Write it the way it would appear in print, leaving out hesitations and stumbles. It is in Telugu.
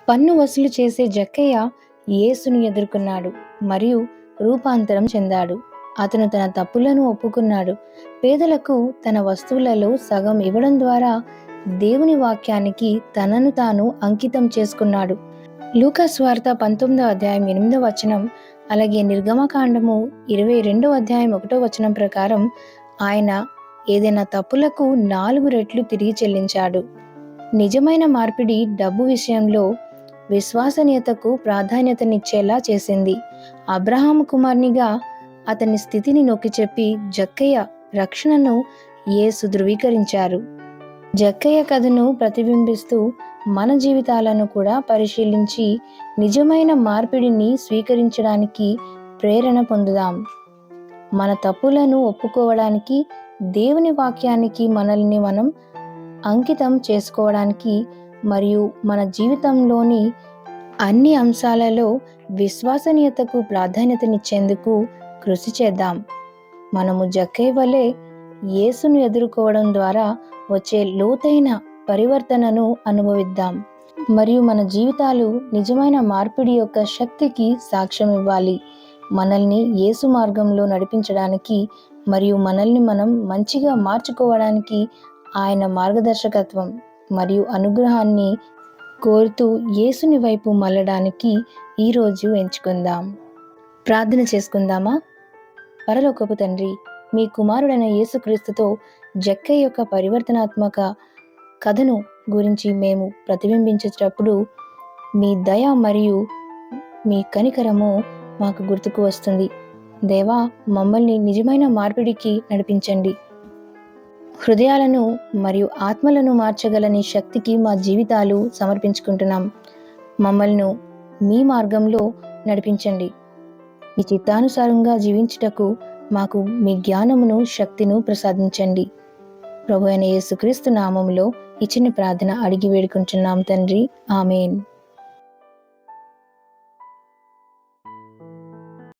పన్ను వసూలు చేసే జక్కయ్య యేసును ఎదుర్కొన్నాడు మరియు రూపాంతరం చెందాడు. అతను తన తప్పులను ఒప్పుకున్నాడు. పేదలకు తన వస్తువులలో సగం ఇవ్వడం ద్వారా దేవుని వాక్యానికి తనను తాను అంకితం చేసుకున్నాడు. లూకా సువార్త 19వ అధ్యాయం 8వ వచనం, అలాగే నిర్గమకాండము 22వ అధ్యాయం 1వ వచనం ప్రకారం ఆయన ఏదైనా తప్పులకు 4 రెట్లు తిరిగి చెల్లించాడు. నిజమైన మార్పిడి డబ్బు విషయంలో విశ్వసనీయతకు ప్రాధాన్యతనిచ్చేలా చేసింది. అబ్రహాము కుమారునిగా అతని స్థితిని నొక్కిచెప్పి జక్కయ్య రక్షణను యేసు ధృవీకరించారు. జక్కయ్య కథను ప్రతిబింబిస్తూ మన జీవితాలను కూడా పరిశీలించి నిజమైన మార్పిడిని స్వీకరించడానికి ప్రేరణ పొందుదాం. మన తప్పులను ఒప్పుకోవడానికి, దేవుని వాక్యానికి మనల్ని మనం అంకితం చేసుకోవడానికి మరియు మన జీవితంలోని అన్ని అంశాలలో విశ్వసనీయతకు ప్రాధాన్యతనిచ్చేందుకు కృషి చేద్దాం. మనము జక్కయ్య వలె యేసును ఎదుర్కోవడం ద్వారా వచ్చే లోతైన పరివర్తనను అనుభవిద్దాం మరియు మన జీవితాలు నిజమైన మార్పిడి యొక్క శక్తికి సాక్ష్యం ఇవ్వాలి. మనల్ని యేసు మార్గంలో నడిపించడానికి మరియు మనల్ని మనం మంచిగా మార్చుకోవడానికి ఆయన మార్గదర్శకత్వం మరియు అనుగ్రహాన్ని కోరుతూ యేసుని వైపు మళ్ళడానికి ఈరోజు ఎంచుకుందాం. ప్రార్థన చేసుకుందామా? పరలోకపు తండ్రి, మీ కుమారుడైన యేసుక్రీస్తుతో జక్కయ్య యొక్క పరివర్తనాత్మక కథను గురించి మేము ప్రతిబింబించేటప్పుడు మీ దయ మరియు మీ కనికరము మాకు గుర్తుకు వస్తుంది. దేవా, మమ్మల్ని నిజమైన మార్పిడికి నడిపించండి. హృదయాలను మరియు ఆత్మలను మార్చగల నీ శక్తికి మా జీవితాలు సమర్పించుకుంటున్నాం. మమ్మల్ని మీ మార్గంలో నడిపించండి. మీ చిత్తానుసారంగా జీవించుటకు మాకు మీ జ్ఞానమును, శక్తిను ప్రసాదించండి. ప్రభువైన యేసుక్రీస్తు నామములో ఈ చిన్న ప్రార్థన అడిగి వేడుకుంటున్నాం తండ్రి. ఆమేన్.